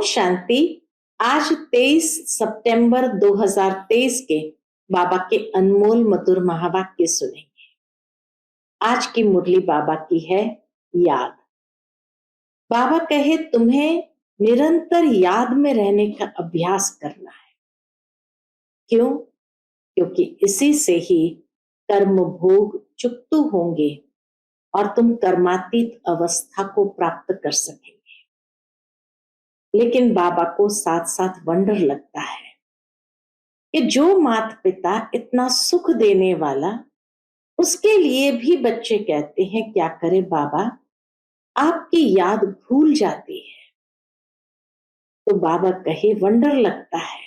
शांति। आज 23 सितंबर 2023 के बाबा के अनमोल मधुर महावाक्य सुनेंगे। आज की मुरली बाबा की है याद। बाबा कहे तुम्हें निरंतर याद में रहने का अभ्यास करना है। क्यों? क्योंकि इसी से ही कर्म भोग चुकतु होंगे और तुम कर्मातीत अवस्था को प्राप्त कर सकेंगे। लेकिन बाबा को साथ साथ वंडर लगता है कि जो माता पिता इतना सुख देने वाला, उसके लिए भी बच्चे कहते हैं क्या करे बाबा, आपकी याद भूल जाती है। तो बाबा कहे वंडर लगता है,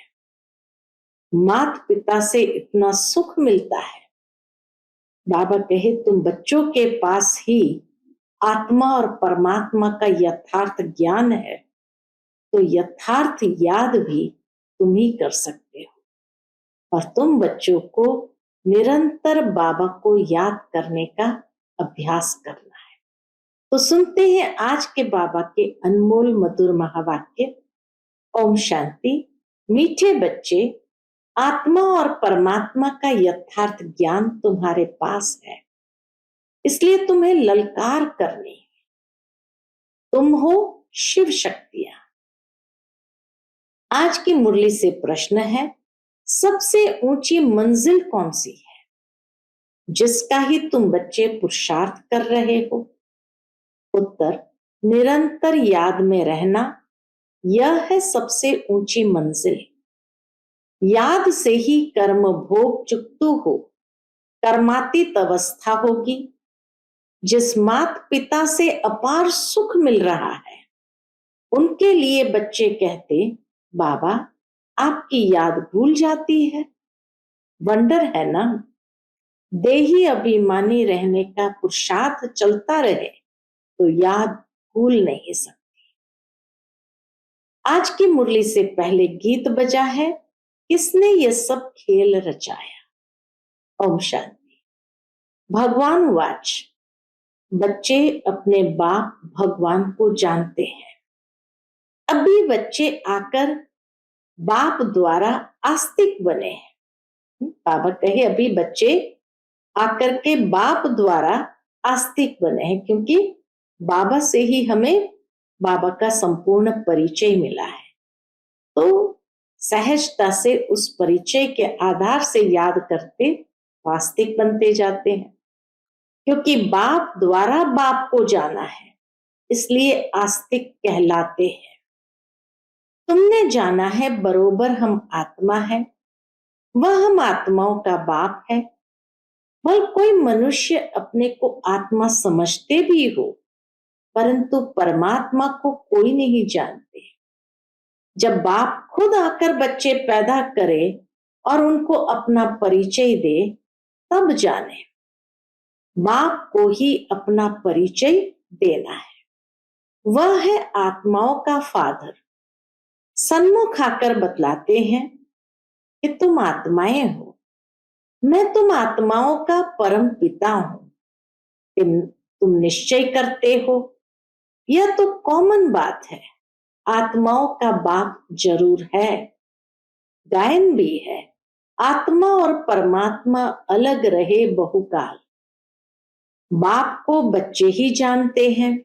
माता पिता से इतना सुख मिलता है। बाबा कहे तुम बच्चों के पास ही आत्मा और परमात्मा का यथार्थ ज्ञान है, तो यथार्थ याद भी तुम ही कर सकते हो और तुम बच्चों को निरंतर बाबा को याद करने का अभ्यास करना है। तो सुनते हैं आज के बाबा के अनमोल मधुर महावाक्य। ओम शांति। मीठे बच्चे, आत्मा और परमात्मा का यथार्थ ज्ञान तुम्हारे पास है, इसलिए तुम्हें ललकार करनी है। तुम हो शिव शक्तियां। आज की मुरली से प्रश्न है, सबसे ऊंची मंजिल कौन सी है जिसका ही तुम बच्चे पुरुषार्थ कर रहे हो? उत्तर, निरंतर याद में रहना, यह है सबसे ऊंची मंजिल। याद से ही कर्म भोग चुकतु हो, कर्मातीत अवस्था होगी। जिस माता पिता से अपार सुख मिल रहा है, उनके लिए बच्चे कहते बाबा आपकी याद भूल जाती है। वंडर है ना। देही अभिमानी रहने का पुरुषार्थ चलता रहे तो याद भूल नहीं सकती। आज की मुरली से पहले गीत बजा है, किसने ये सब खेल रचाया। ओम शांति। भगवान वाच, बच्चे अपने बाप भगवान को जानते हैं। अभी बच्चे आकर बाप द्वारा आस्तिक बने हैं। बाबा कहे अभी बच्चे आकर के बाप द्वारा आस्तिक बने हैं, क्योंकि बाबा से ही हमें बाबा का संपूर्ण परिचय मिला है। तो सहजता से उस परिचय के आधार से याद करते आस्तिक बनते जाते हैं, क्योंकि बाप द्वारा बाप को जाना है, इसलिए आस्तिक कहलाते हैं। तुमने जाना है बरोबर हम आत्मा है, वह हम आत्माओं का बाप है। वह कोई मनुष्य अपने को आत्मा समझते भी हो, परंतु परमात्मा को कोई नहीं जानते। जब बाप खुद आकर बच्चे पैदा करे और उनको अपना परिचय दे, तब जाने। बाप को ही अपना परिचय देना है। वह है आत्माओं का फादर। सन्मुख आकर बतलाते हैं कि तुम आत्माएं हो, मैं तुम आत्माओं का परम पिता हूं। तुम निश्चय करते हो, यह तो कॉमन बात है। आत्माओं का बाप जरूर है, गायन भी है। आत्मा और परमात्मा अलग रहे बहुकाल। बाप को बच्चे ही जानते हैं।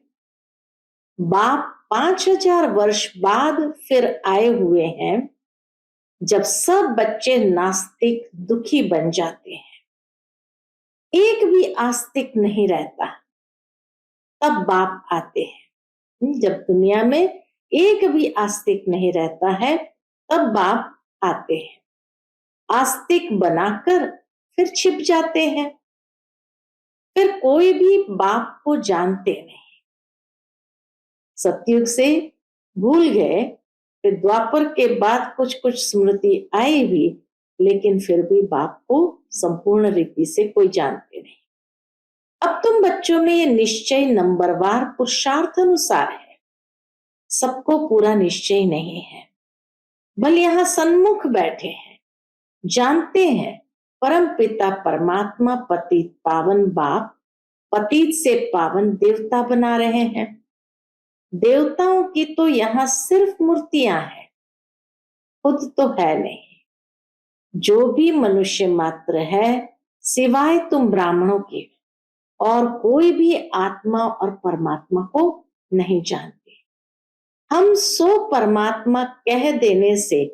बाप 5000 वर्ष बाद फिर आए हुए हैं, जब सब बच्चे नास्तिक दुखी बन जाते हैं, एक भी आस्तिक नहीं रहता, तब बाप आते हैं। जब दुनिया में एक भी आस्तिक नहीं रहता है, तब बाप आते हैं। आस्तिक बनाकर फिर छिप जाते हैं, फिर कोई भी बाप को जानते नहीं। सतयुग से भूल गए, फिर द्वापर के बाद कुछ कुछ स्मृति आई भी, लेकिन फिर भी बाप को संपूर्ण रीति से कोई जानते नहीं। अब तुम बच्चों में ये निश्चय नंबरवार पुरुषार्थ अनुसार है, सबको पूरा निश्चय नहीं है। भले यहाँ सन्मुख बैठे हैं, जानते हैं परम पिता परमात्मा पतित पावन बाप पतित से पावन देवता बना रहे हैं। देवताओं की तो यहाँ सिर्फ मूर्तियां हैं, खुद तो है नहीं। जो भी मनुष्य मात्र है, सिवाय तुम ब्राह्मणों के, और कोई भी आत्मा और परमात्मा को नहीं जानते। हम सो परमात्मा कह देने से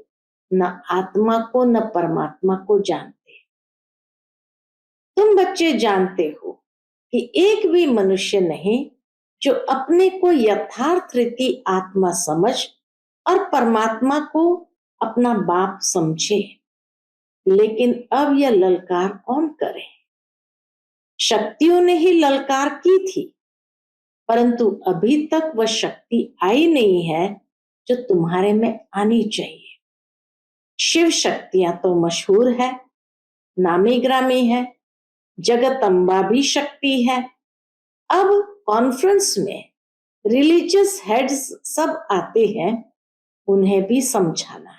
न आत्मा को न परमात्मा को जानते। तुम बच्चे जानते हो कि एक भी मनुष्य नहीं जो अपने को यथार्थ रीति आत्मा समझ और परमात्मा को अपना बाप समझे। लेकिन अब यह ललकार कौन करे? शक्तियों ने ही ललकार की थी, परंतु अभी तक वह शक्ति आई नहीं है जो तुम्हारे में आनी चाहिए। शिव शक्तियां तो मशहूर है, नामी ग्रामी है, जगदम्बा भी शक्ति है। अब कॉन्फ्रेंस में रिलीजियस हेड्स सब आते हैं, उन्हें भी समझाना है।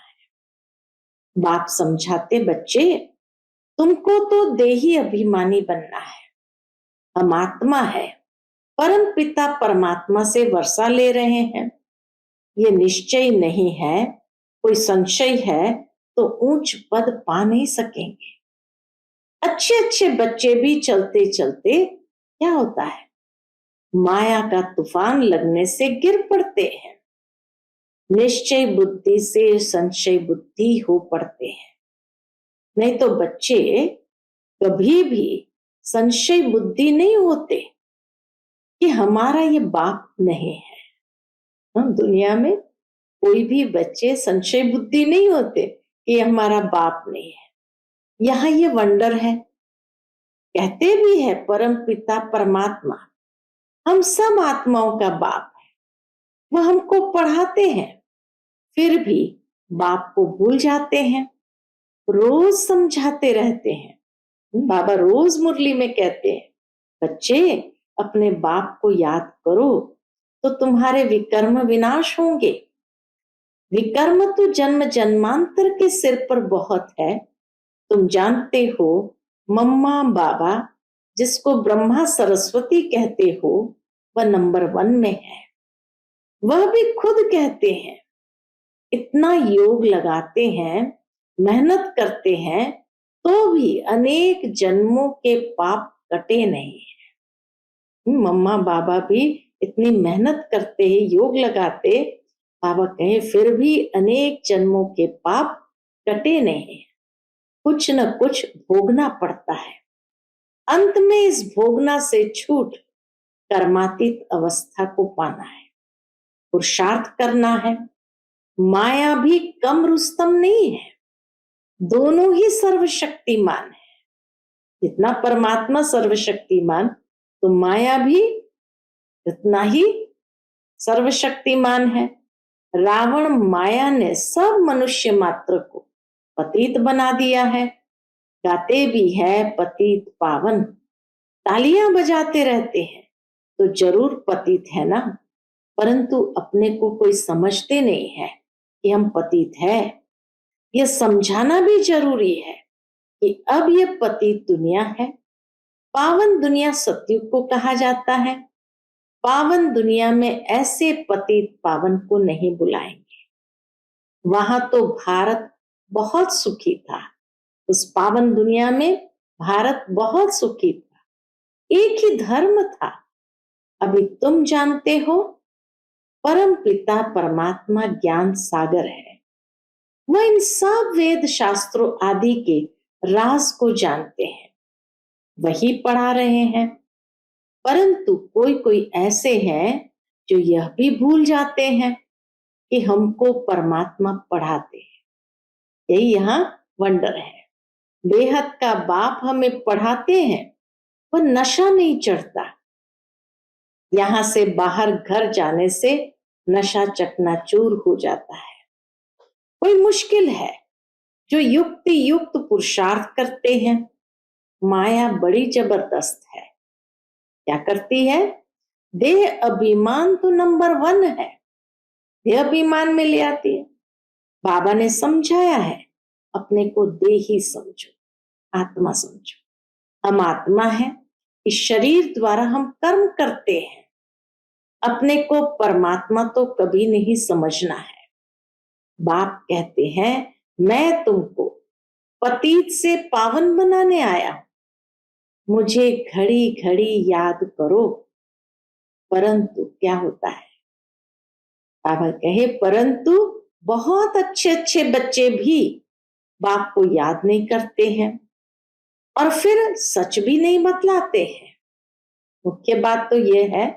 बाप समझाते, बच्चे तुमको तो देही अभिमानी बनना है। हम आत्मा है, परम पिता परमात्मा से वर्षा ले रहे हैं। ये निश्चय नहीं है, कोई संशय है तो ऊंच पद पा नहीं सकेंगे। अच्छे अच्छे बच्चे भी चलते चलते क्या होता है, माया का तूफान लगने से गिर पड़ते हैं। निश्चय बुद्धि से संशय बुद्धि हो पड़ते हैं। नहीं तो बच्चे कभी भी संशय बुद्धि नहीं होते कि हमारा ये बाप नहीं है। हम दुनिया में कोई भी बच्चे संशय बुद्धि नहीं होते कि हमारा बाप नहीं है। यहाँ ये वंडर है। कहते भी है परम पिता परमात्मा हम सब आत्माओं का बाप है। वह हमको पढ़ाते हैं, फिर भी बाप को भूल जाते हैं। रोज समझाते रहते हैं। बाबा रोज मुरली में कहते हैं, बच्चे अपने बाप को याद करो तो तुम्हारे विकर्म विनाश होंगे। विकर्म तो जन्म जन्मांतर के सिर पर बहुत है। तुम जानते हो, मम्मा बाबा जिसको ब्रह्मा सरस्वती कहते हो, वह नंबर 1 में है। वह भी खुद कहते हैं, इतना योग लगाते हैं, मेहनत करते हैं, तो भी अनेक जन्मों के पाप कटे नहीं है। मम्मा बाबा भी इतनी मेहनत करते हैं, योग लगाते, बाबा कहे फिर भी अनेक जन्मों के पाप कटे नहीं। कुछ न कुछ भोगना पड़ता है। अंत में इस भोगना से छूट कर्मातीत अवस्था को पाना है, पुरुषार्थ करना है। माया भी कम रुस्तम नहीं है, दोनों ही सर्वशक्तिमान है। जितना परमात्मा सर्वशक्तिमान, तो माया भी उतना ही सर्वशक्तिमान है। रावण माया ने सब मनुष्य मात्र को पतित बना दिया है। गाते भी है पतित पावन, तालियां बजाते रहते हैं तो जरूर पतित है ना, परंतु अपने को कोई समझते नहीं है कि हम पतित है। यह समझाना भी जरूरी है कि अब यह पतित दुनिया है। पावन दुनिया सतयुग को कहा जाता है। पावन दुनिया में ऐसे पतित पावन को नहीं बुलाएंगे। वहां तो भारत बहुत सुखी था। उस पावन दुनिया में भारत बहुत सुखी था, एक ही धर्म था। अभी तुम जानते हो, परम पिता परमात्मा ज्ञान सागर है। वह इन सब वेद शास्त्रों आदि के राज को जानते हैं, वही पढ़ा रहे हैं। परंतु कोई कोई ऐसे हैं जो यह भी भूल जाते हैं कि हमको परमात्मा पढ़ाते हैं। यही यहाँ वंडर है। बेहद का बाप हमें पढ़ाते हैं, वह नशा नहीं चढ़ता। यहां से बाहर घर जाने से नशा चकनाचूर हो जाता है। कोई मुश्किल है जो युक्ति युक्त पुरुषार्थ करते हैं। माया बड़ी जबरदस्त है। क्या करती है? देह अभिमान तो नंबर 1 है, देह अभिमान में ले आती है। बाबा ने समझाया है, अपने को देही समझो, आत्मा समझो। हम आत्मा है, इस शरीर द्वारा हम कर्म करते हैं। अपने को परमात्मा तो कभी नहीं समझना है। बाप कहते हैं, मैं तुमको पतित से पावन बनाने आया हूं, मुझे घड़ी घड़ी याद करो। परंतु क्या होता है, बाबा कहे, परंतु बहुत अच्छे अच्छे बच्चे भी बाप को याद नहीं करते हैं और फिर सच भी नहीं बतलाते हैं। मुख्य बात तो यह है,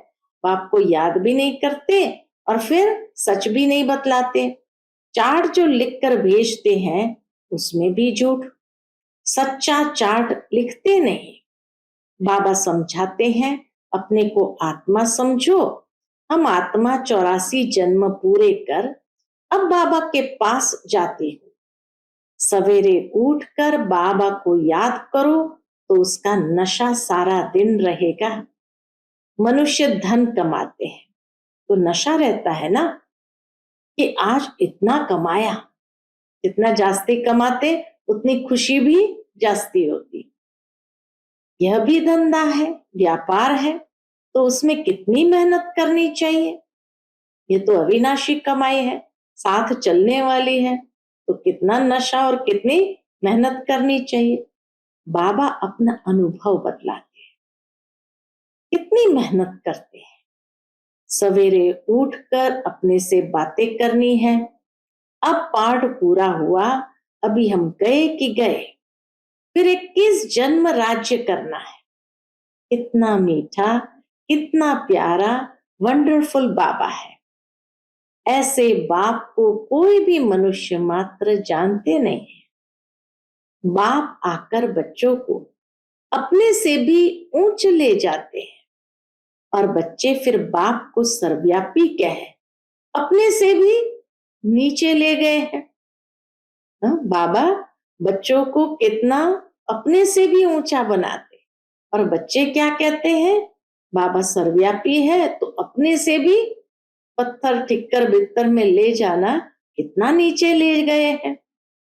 बाप को याद भी नहीं करते और फिर सच भी नहीं बतलाते। चार्ट जो लिखकर भेजते हैं उसमें भी झूठ, सच्चा चार्ट लिखते नहीं। बाबा समझाते हैं, अपने को आत्मा समझो। हम आत्मा 84 जन्म पूरे कर अब बाबा के पास जाते हो। सवेरे उठकर बाबा को याद करो तो उसका नशा सारा दिन रहेगा। मनुष्य धन कमाते हैं तो नशा रहता है ना, कि आज इतना कमाया। जितना जास्ती कमाते उतनी खुशी भी जास्ती होती। यह भी धंधा है, व्यापार है, तो उसमें कितनी मेहनत करनी चाहिए। ये तो अविनाशी कमाई है, साथ चलने वाली है, तो कितना नशा और कितनी मेहनत करनी चाहिए। बाबा अपना अनुभव बतलाते हैं, कितनी मेहनत करते हैं। सवेरे उठकर अपने से बातें करनी है। अब पाठ पूरा हुआ, अभी हम गए कि गए, फिर 21 जन्म राज्य करना है। कितना मीठा, कितना प्यारा, वंडरफुल बाबा है। ऐसे बाप को कोई भी मनुष्य मात्र जानते नहीं है। बाप आकर बच्चों को अपने से भी ऊंच ले जाते हैं और बच्चे फिर बाप को सर्वव्यापी कहे अपने से भी नीचे ले गए हैं। बाबा बच्चों को कितना अपने से भी ऊंचा बनाते, और बच्चे क्या कहते हैं, बाबा सर्वव्यापी है तो अपने से भी पत्थर ठिक्कर बित्तर में ले जाना कितना नीचे ले गए हैं।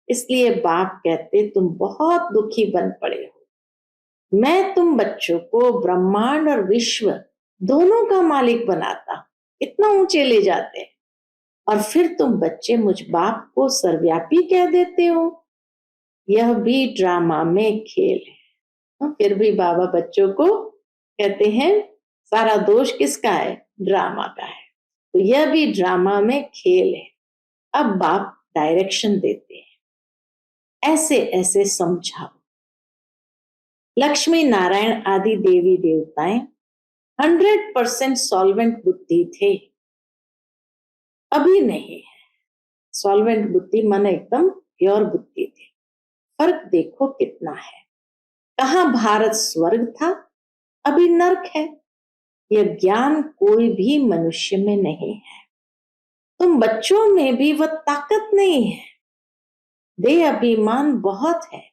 इसलिए बाप कहते, तुम बहुत दुखी बन पड़े हो। मैं तुम बच्चों को ब्रह्मांड और विश्व दोनों का मालिक बनाता, इतना ऊंचे ले जाते हैं, और फिर तुम बच्चे मुझ बाप को सर्वव्यापी कह देते हो। यह भी ड्रामा में खेल है। फिर भी बाबा बच्चों को कहते हैं, सारा दोष किसका है, ड्रामा का है। तो यह भी ड्रामा में खेल है। अब बाप डायरेक्शन देते हैं, ऐसे ऐसे समझाओ। लक्ष्मी नारायण आदि देवी देवताएं 100% सॉल्वेंट बुद्धि थे, अभी नहीं है। सॉल्वेंट बुद्धि माने एकदम प्योर बुद्धि थी। फर्क देखो कितना है। कहां भारत स्वर्ग था, अभी नर्क है। यह ज्ञान कोई भी मनुष्य में नहीं है। तुम बच्चों में भी वह ताकत नहीं है। देह अभिमान बहुत है।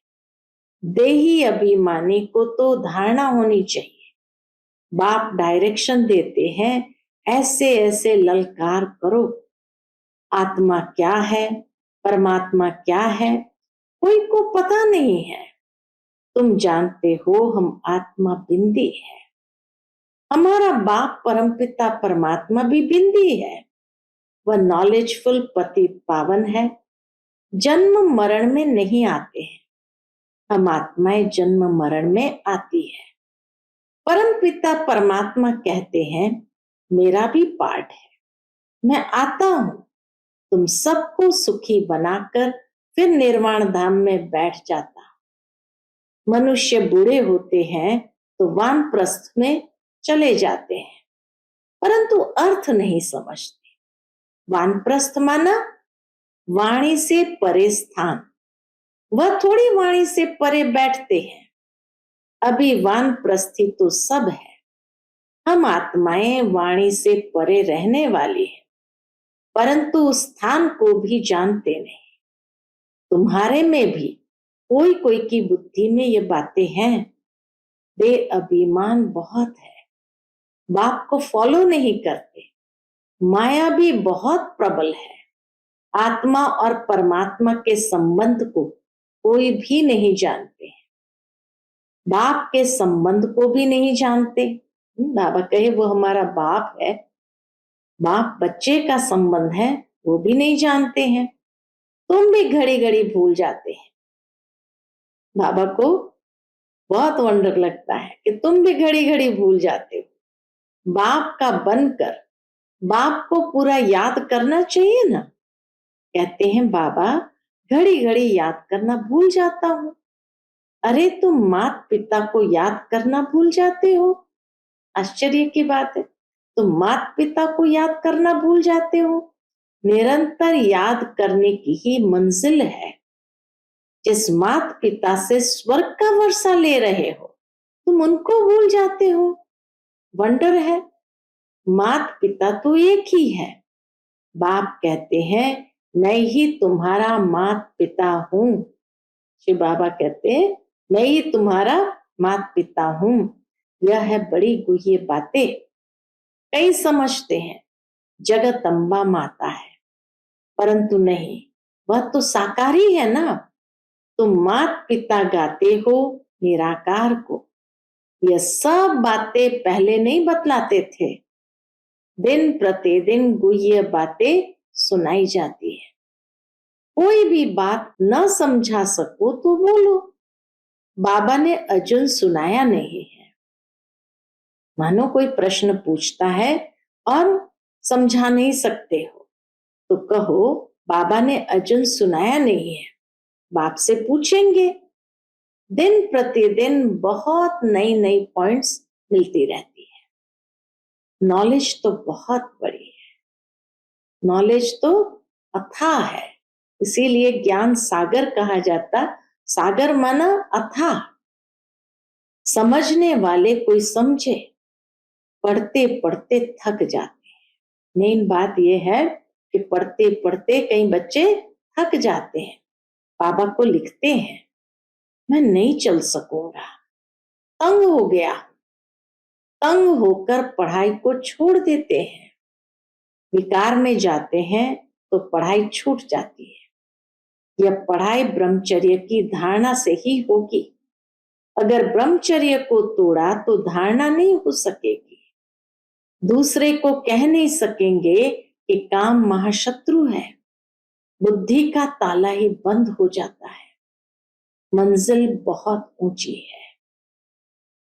देही अभिमानी को तो धारणा होनी चाहिए। बाप डायरेक्शन देते हैं, ऐसे ऐसे ललकार करो। आत्मा क्या है, परमात्मा क्या है, कोई को पता नहीं है। तुम जानते हो हम आत्मा बिंदी है। हमारा बाप परमपिता परमात्मा भी बिंदी है। वह नॉलेजफुल पति पावन है, जन्म मरण में नहीं आते हैं। हम आत्माएं जन्म मरण में आती है। परमपिता परमात्मा कहते हैं, मेरा भी पार्ट है, मैं आता हूं तुम सबको सुखी बनाकर फिर निर्वाण धाम में बैठ जाता। मनुष्य बूढ़े होते हैं तो वानप्रस्थ में चले जाते हैं, परंतु अर्थ नहीं समझते। वानप्रस्थ माना वाणी से परे स्थान। वह थोड़ी वाणी से परे बैठते हैं। अभी वानप्रस्थी तो सब है। हम आत्माएं वाणी से परे रहने वाली हैं, परंतु उस स्थान को भी जानते नहीं। तुम्हारे में भी कोई कोई की बुद्धि में ये बातें हैं। दे अभिमान बहुत है, बाप को फॉलो नहीं करते। माया भी बहुत प्रबल है। आत्मा और परमात्मा के संबंध को कोई भी नहीं जानते। बाप के संबंध को भी नहीं जानते। बाबा कहे वो हमारा बाप है, बाप बच्चे का संबंध है वो भी नहीं जानते हैं। तुम भी घड़ी घड़ी भूल जाते हैं। बाबा को बहुत वंडर लगता है कि तुम भी घड़ी घड़ी भूल जाते हो। बाप का बनकर बाप को पूरा याद करना चाहिए ना। कहते हैं बाबा घड़ी घड़ी याद करना भूल जाता हूँ। अरे तुम माता पिता को याद करना भूल जाते हो। आश्चर्य की बात है। तुम माता पिता को याद करना भूल जाते हो। निरंतर याद करने की ही मंजिल है। जिस माता पिता से स्वर्ग का वर्षा ले रहे हो तुम उनको भूल जाते हो। वंडर है। माता पिता तो एक ही है। बाप कहते हैं मैं ही तुम्हारा माता पिता हूँ। शिव बाबा कहते हैं मैं ही तुम्हारा माता पिता हूँ। यह है बड़ी गुह्य बातें। कई समझते हैं जगत अम्बा माता है, परंतु नहीं, वह तो साकारी है ना। तुम माता पिता गाते हो निराकार को। यह सब बातें पहले नहीं बतलाते थे। दिन प्रतिदिन गुह्य बातें सुनाई जाती है। कोई भी बात न समझा सको तो बोलो। बाबा ने अर्जुन सुनाया नहीं है। मानो कोई प्रश्न पूछता है और समझा नहीं सकते हो तो कहो बाबा ने अर्जुन सुनाया नहीं है। बाप से पूछेंगे। दिन प्रतिदिन बहुत नई नई पॉइंट्स मिलती रहती है। नॉलेज तो बहुत बड़ी है। नॉलेज तो अथाह है। इसीलिए ज्ञान सागर कहा जाता। सागर माना अथाह। समझने वाले कोई समझे, पढ़ते पढ़ते थक जाते हैं। मेन बात यह है कि पढ़ते पढ़ते कई बच्चे थक जाते हैं। बाबा को लिखते हैं मैं नहीं चल सकूंगा, तंग हो गया। तंग होकर पढ़ाई को छोड़ देते हैं। विकार में जाते हैं तो पढ़ाई छूट जाती है। यह पढ़ाई ब्रह्मचर्य की धारणा से ही होगी। अगर ब्रह्मचर्य को तोड़ा तो धारणा नहीं हो सकेगी। दूसरे को कह नहीं सकेंगे कि काम महाशत्रु है। बुद्धि का ताला ही बंद हो जाता है। मंजिल बहुत ऊंची है।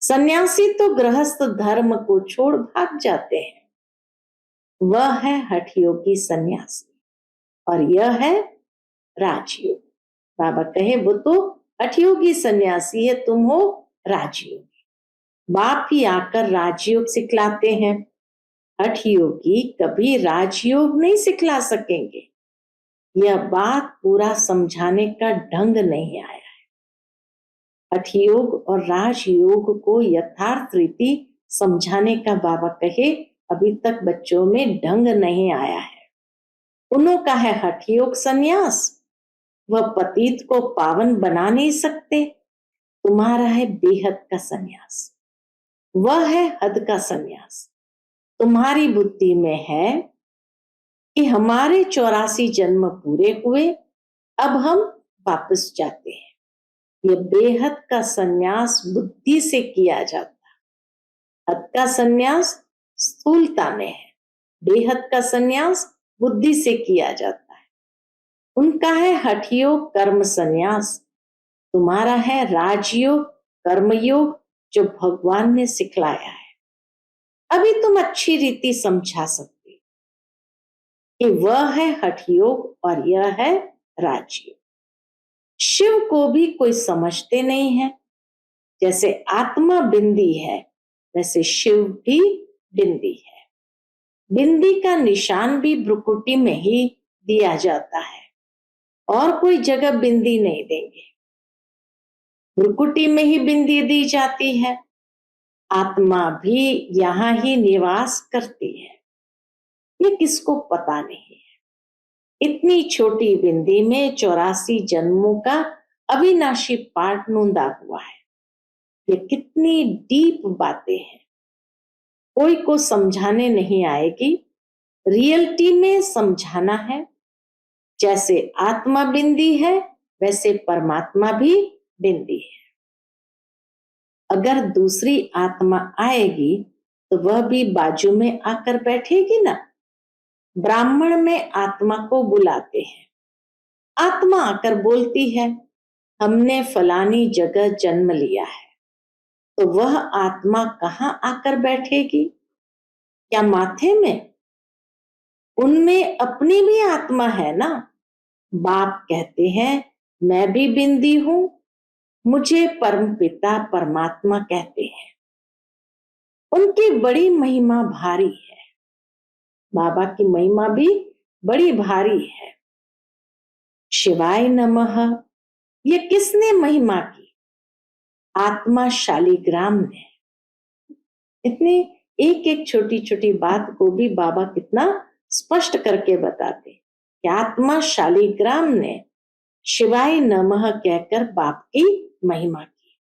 सन्यासी तो गृहस्थ धर्म को छोड़ भाग जाते हैं। वह है हठयोगी सन्यासी और यह है राजयोग। बाबा कहे वो तो हठयोगी सन्यासी है, तुम हो राजयोगी। बाप ही आकर राजयोग सिखलाते हैं। हठयोगी कभी राजयोग नहीं सिखला सकेंगे। यह बात पूरा समझाने का ढंग नहीं आया है। हठयोग और राजयोग को यथार्थ रीति समझाने का बाबा कहे अभी तक बच्चों में ढंग नहीं आया है। उन्हों का है हठयोग सन्यास। वह पतित को पावन बना नहीं सकते। तुम्हारा है बेहद का सन्यास। वह है हद का सन्यास। तुम्हारी बुद्धि में है कि हमारे 84 जन्म पूरे हुए, अब हम वापस जाते हैं। ये बेहद का सन्यास बुद्धि से किया जाता है। हद का सन्यास स्थूलता में है। बेहद का सन्यास बुद्धि से किया जाता है। उनका है हठयोग कर्म सन्यास। तुम्हारा है राजयोग कर्मयोग जो भगवान ने सिखलाया है। अभी तुम अच्छी रीति समझा सकते कि वह है हठयोग और यह है राजयोग। शिव को भी कोई समझते नहीं है। जैसे आत्मा बिंदी है वैसे शिव भी बिंदी है। बिंदी का निशान भी भ्रुकुटी में ही दिया जाता है और कोई जगह बिंदी नहीं देंगे। भ्रुकुटी में ही बिंदी दी जाती है। आत्मा भी यहाँ ही निवास करती है। ये किसको पता नहीं है। इतनी छोटी बिंदी में 84 जन्मों का अविनाशी पाठ नूंदा हुआ है। ये कितनी डीप बातें हैं। कोई को समझाने नहीं आएगी। रियलिटी में समझाना है। जैसे आत्मा बिंदी है वैसे परमात्मा भी बिंदी है। अगर दूसरी आत्मा आएगी तो वह भी बाजू में आकर बैठेगी ना। ब्राह्मण में आत्मा को बुलाते हैं। आत्मा आकर बोलती है, हमने फलानी जगह जन्म लिया है। तो वह आत्मा कहाँ आकर बैठेगी? क्या माथे में? उनमें अपनी भी आत्मा है ना। बाप कहते हैं, मैं भी बिंदी हूं, मुझे परम पिता परमात्मा कहते हैं। उनकी बड़ी महिमा भारी है। बाबा की महिमा भी बड़ी भारी है। शिवाय नमः। ये किसने महिमा की? आत्मा शालिग्राम ने। इतनी एक एक छोटी छोटी बात को भी बाबा कितना स्पष्ट करके बताते कि आत्मा शालिग्राम ने शिवाय नमः कहकर बाप की महिमा की।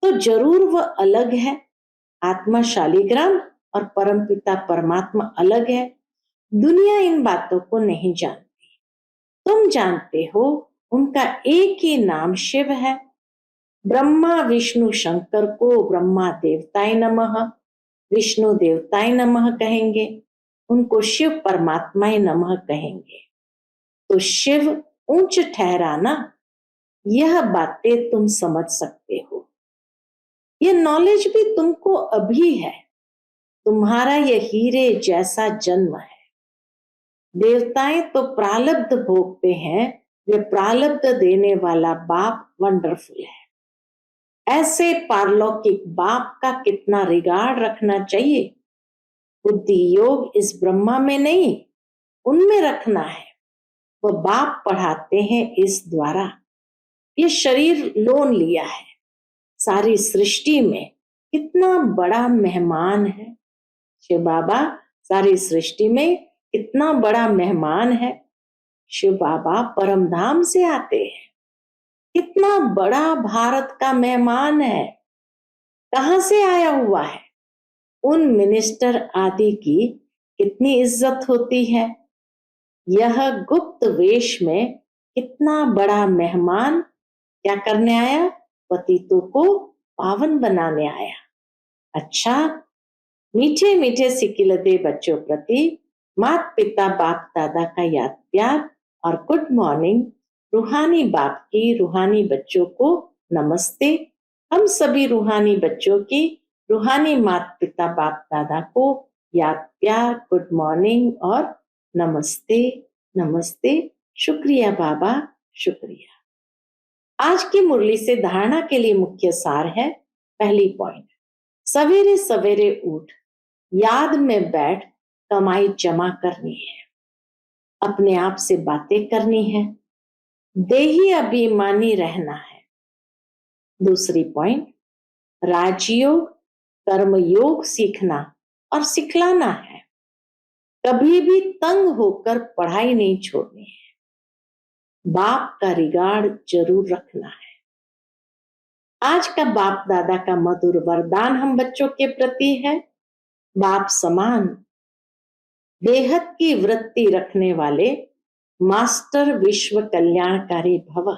तो जरूर वह अलग है। आत्मा शालिग्राम और परमपिता परमात्मा अलग है। दुनिया इन बातों को नहीं जानती। तुम जानते हो, उनका एक ही नाम शिव है। ब्रह्मा विष्णु शंकर को ब्रह्मा देवताय नमः, विष्णु देवताय नमः कहेंगे, उनको शिव परमात्माय नमः कहेंगे। तो शिव ऊंच ठहराना, यह बातें तुम समझ सकते हो। यह नॉलेज भी तुमको अभी है। तुम्हारा यह हीरे जैसा जन्म है। देवताएं तो प्रारब्ध भोगते हैं, ये प्रारब्ध देने वाला बाप वंडरफुल है। ऐसे पारलौकिक बाप का कितना रिगार्ड रखना चाहिए। बुद्धि योग इस ब्रह्मा में नहीं, उनमें रखना है। वो बाप पढ़ाते हैं इस द्वारा। ये शरीर लोन लिया है। सारी सृष्टि में कितना बड़ा मेहमान है शिव बाबा। सारी सृष्टि में कितना बड़ा मेहमान है। शिव बाबा परमधाम से आते हैं। कितना बड़ा भारत का मेहमान है। कहां से आया हुआ है? उन मिनिस्टर आदि की कितनी इज्जत होती है। यह गुप्त वेश में कितना बड़ा मेहमान क्या करने आया? पतितों को पावन बनाने आया। अच्छा, मीठे मीठे सिकिलते बच्चों प्रति माता पिता बाप दादा का याद प्यार और गुड मॉर्निंग। रूहानी बाप की रूहानी बच्चों को नमस्ते। हम सभी रूहानी बच्चों की रूहानी माता पिता बाप दादा को याद प्यार, गुड मॉर्निंग और नमस्ते नमस्ते। शुक्रिया बाबा, शुक्रिया। आज की मुरली से धारणा के लिए मुख्य सार है। पहली पॉइंट, सवेरे सवेरे उठ याद में बैठ कमाई जमा करनी है। अपने आप से बातें करनी है। देही अभिमानी रहना है। दूसरी पॉइंट, राजयोग कर्मयोग सीखना और सिखलाना है। कभी भी तंग होकर पढ़ाई नहीं छोड़नी है। बाप का रिगार्ड जरूर रखना है। आज का बाप दादा का मधुर वरदान हम बच्चों के प्रति है। बाप समान बेहद की वृत्ति रखने वाले मास्टर विश्व कल्याणकारी भव।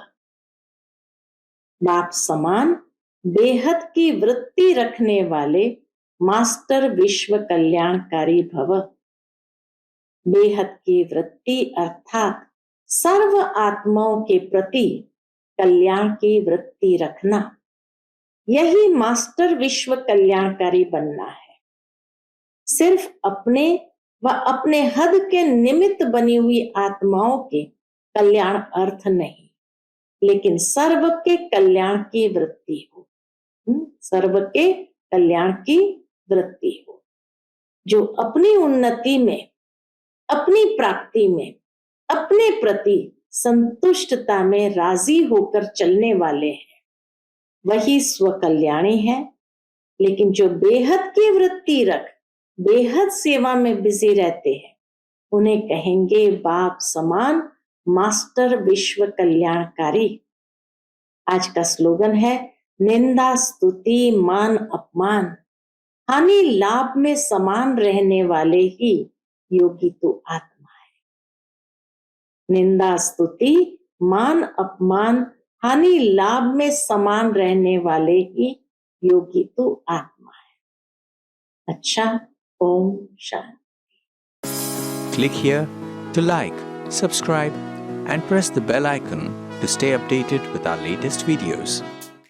बाप समान बेहद की वृत्ति रखने वाले मास्टर विश्व कल्याणकारी भव। बेहद की वृत्ति अर्थात सर्व आत्माओं के प्रति कल्याण की वृत्ति रखना, यही मास्टर विश्व कल्याणकारी बनना है। सिर्फ अपने व अपने हद के निमित्त बनी हुई आत्माओं के कल्याण अर्थ नहीं, लेकिन सर्व के कल्याण की वृत्ति हो। सर्व के कल्याण की वृत्ति हो। जो अपनी उन्नति में, अपनी प्राप्ति में, अपने प्रति संतुष्टता में राजी होकर चलने वाले हैं, वही स्वकल्याणी है। लेकिन जो बेहद की वृत्ति रख बेहद सेवा में बिजी रहते हैं, उन्हें कहेंगे बाप समान मास्टर विश्व कल्याणकारी। आज का स्लोगन है, निंदा स्तुति मान अपमान हानि लाभ में समान रहने वाले ही योगी तो आत्मा है। निंदा स्तुति मान अपमान हानि लाभ में समान रहने वाले ही योगी तो आत्मा है। अच्छा, Om Shanti. Click here to like, subscribe, and press the bell icon to stay updated with our latest videos.